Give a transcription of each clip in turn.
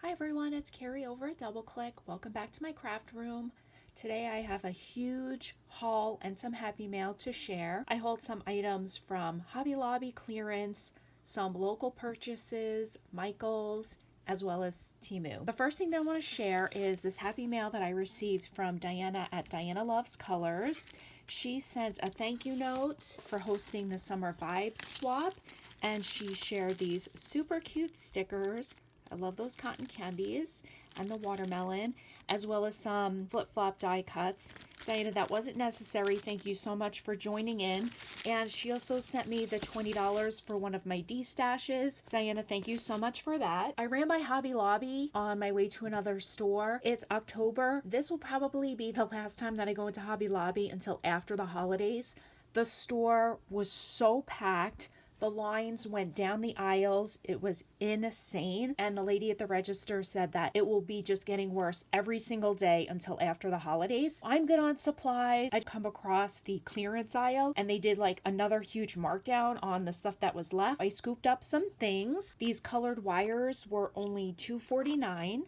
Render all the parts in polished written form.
Hi everyone, it's Carrie over at Double Click. Welcome back to my craft room. Today I have a huge haul and some happy mail to share. I hold some items from Hobby Lobby clearance, some local purchases, Michaels, as well as Temu. The first thing that I want to share is this happy mail that I received from Diana at Diana Loves Colors. She sent a thank you note for hosting the Summer Vibes Swap, and she shared these super cute stickers. I love those cotton candies and the watermelon, as well as some flip-flop die cuts. Diana, that wasn't necessary. Thank you so much for joining in. And she also sent me the $20 for one of my D-stashes. Diana, thank you so much for that. I ran by Hobby Lobby on my way to another store. It's October. This will probably be the last time that I go into Hobby Lobby until after the holidays. The store was so packed. The lines went down the aisles. It was insane. And the lady at the register said that it will be just getting worse every single day until after the holidays. I'm good on supplies. I'd come across the clearance aisle and they did like another huge markdown on the stuff that was left. I scooped up some things. These colored wires were only $2.49.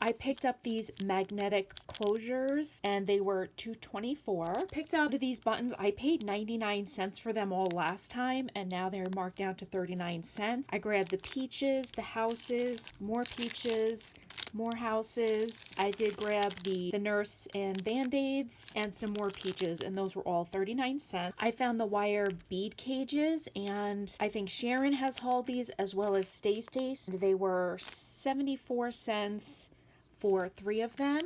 I picked up these magnetic closures and they were $2.24. Picked up these buttons. I paid 99 cents for them all last time and now they're marked down to 39 cents. I grabbed the peaches, the houses, more peaches, more houses. I did grab the nurse and band-aids and some more peaches, and those were all 39 cents. I found the wire bead cages, and I think Sharon has hauled these as well as Stace. They were 74 cents for 3 of them.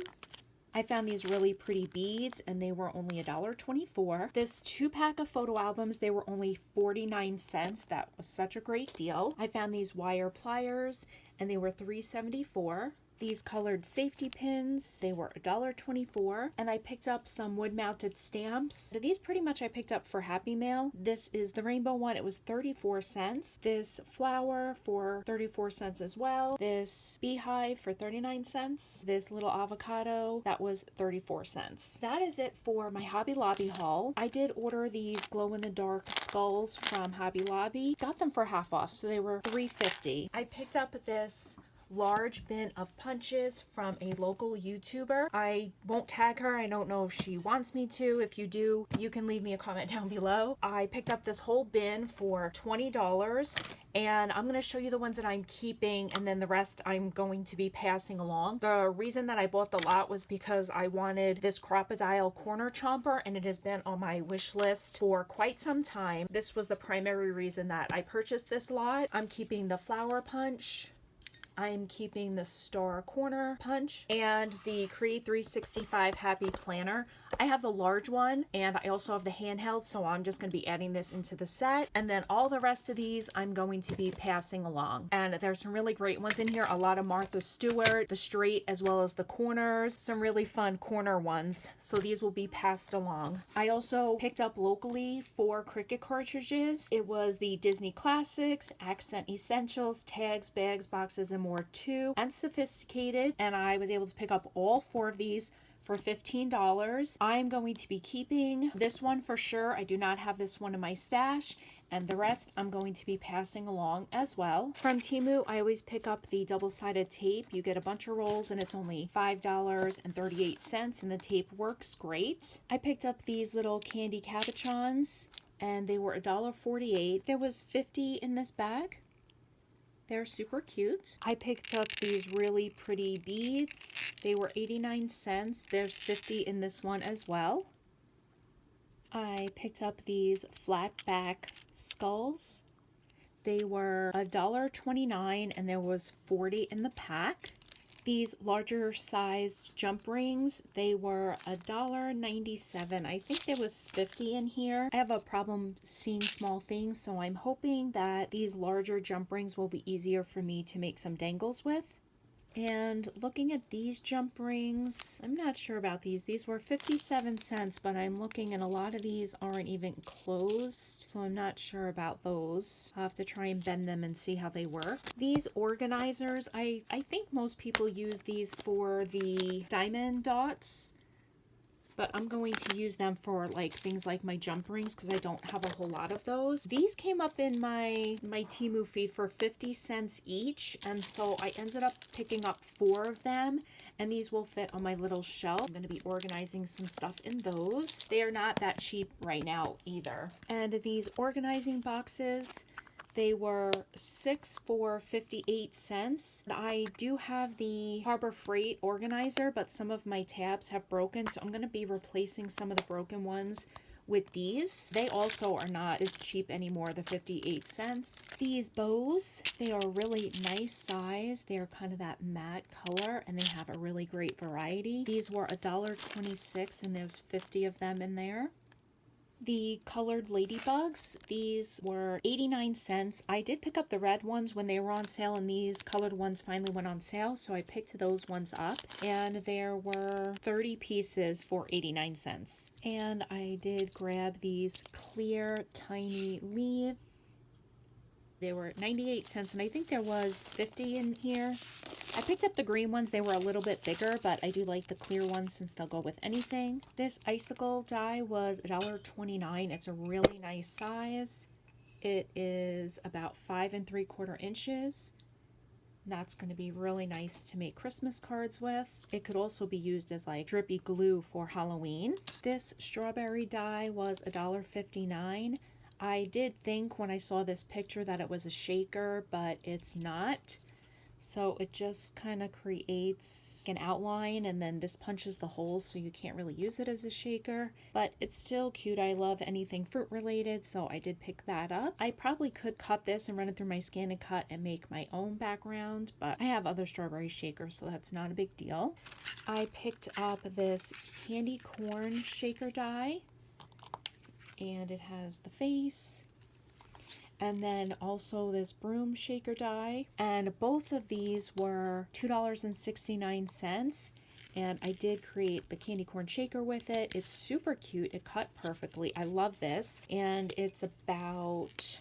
I found these really pretty beads and they were only $1.24. This 2-pack of photo albums, they were only 49 cents. That was such a great deal. I found these wire pliers and they were $3.74. These colored safety pins, they were $1.24. And I picked up some wood-mounted stamps. So these pretty much I picked up for Happy Mail. This is the rainbow one. It was 34 cents. This flower for 34 cents as well. This beehive for 39 cents. This little avocado, that was 34 cents. That is it for my Hobby Lobby haul. I did order these glow-in-the-dark skulls from Hobby Lobby. Got them for half off, so they were $3.50. I picked up this large bin of punches from a local YouTuber. I won't tag her. I don't know if she wants me to. If you do, you can leave me a comment down below. I picked up this whole bin for $20 and I'm going to show you the ones that I'm keeping and then the rest I'm going to be passing along. The reason that I bought the lot was because I wanted this crocodile corner chomper and it has been on my wish list for quite some time. This was the primary reason that I purchased this lot. I'm keeping the flower punch. I'm keeping the Star Corner punch and the Create 365 Happy Planner. I have the large one and I also have the handheld, so I'm just going to be adding this into the set. And then all the rest of these I'm going to be passing along. And there's some really great ones in here. A lot of Martha Stewart, the straight as well as the corners. Some really fun corner ones. So these will be passed along. I also picked up locally 4 Cricut cartridges. It was the Disney Classics, Accent Essentials, Tags, Bags, Boxes, and More 2, and Sophisticated, and I was able to pick up all 4 of these for $15. I'm going to be keeping this one for sure. I do not have this one in my stash, and the rest I'm going to be passing along as well. From Temu, I always pick up the double-sided tape. You get a bunch of rolls and it's only $5.38 and the tape works great. I picked up these little candy cabochons and they were $1.48. There was 50 in this bag. They're super cute. I picked up these really pretty beads. They were 89 cents. There's 50 in this one as well. I picked up these flat back skulls. They were $1.29 and there was 40 in the pack. These larger sized jump rings, they were $1.97. I think there was 50 in here. I have a problem seeing small things, so I'm hoping that these larger jump rings will be easier for me to make some dangles with. And looking at these jump rings, I'm not sure about these. These were 57 cents, but I'm looking and a lot of these aren't even closed, so I'm not sure about those. I'll have to try and bend them and see how they work. These organizers, I think most people use these for the diamond dots. but I'm going to use them for like things like my jump rings because I don't have a whole lot of those. These came up in my Temu feed for 50 cents each, and so I ended up picking up 4 of them, and these will fit on my little shelf. I'm going to be organizing some stuff in those. They are not that cheap right now either. And these organizing boxes, they were 6 for 58 cents. I do have the Harbor Freight organizer, but some of my tabs have broken, so I'm going to be replacing some of the broken ones with these. They also are not as cheap anymore, the 58 cents. These bows, they are really nice size. They're kind of that matte color, and they have a really great variety. These were $1.26, and there's 50 of them in there. The colored ladybugs, these were 89 cents. I did pick up the red ones when they were on sale, and these colored ones finally went on sale, so I picked those ones up, and there were 30 pieces for 89 cents. And I did grab these clear tiny leaves. They were 98 cents, and I think there was 50 in here. I picked up the green ones. They were a little bit bigger, but I do like the clear ones since they'll go with anything. This icicle die was $1.29. It's a really nice size. It is about 5 3/4 inches. That's going to be really nice to make Christmas cards with. It could also be used as like drippy glue for Halloween. This strawberry die was $1.59. I did think when I saw this picture that it was a shaker, but it's not. So it just kind of creates an outline, and then this punches the holes, so you can't really use it as a shaker. But it's still cute. I love anything fruit related, so I did pick that up. I probably could cut this and run it through my scan and cut and make my own background, but I have other strawberry shakers, so that's not a big deal. I picked up this candy corn shaker die, and it has the face, and then also this broom shaker die, and both of these were $2.69, and I did create the candy corn shaker with it. It's super cute. It cut perfectly. I love this, and it's about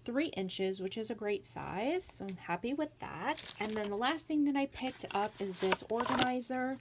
3 inches, which is a great size, so I'm happy with that. And then the last thing that I picked up is this organizer.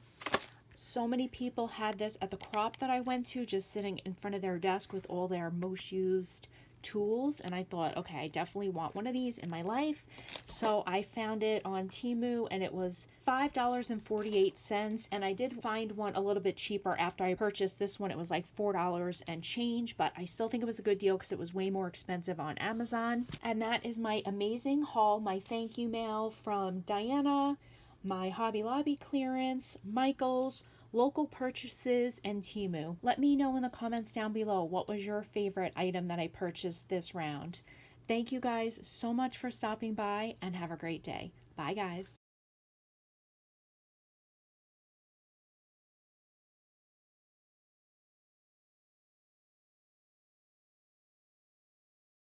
So many people had this at the crop that I went to, just sitting in front of their desk with all their most used tools, and I thought, okay, I definitely want one of these in my life. So I found it on Temu, and it was $5.48, and I did find one a little bit cheaper after I purchased this one. It was like $4 and change, but I still think it was a good deal because it was way more expensive on Amazon. And that is my amazing haul, my thank you mail from Diana, my Hobby Lobby clearance, Michael's, local purchases, and Temu. Let me know in the comments down below what was your favorite item that I purchased this round. Thank you guys so much for stopping by, and have a great day. Bye guys.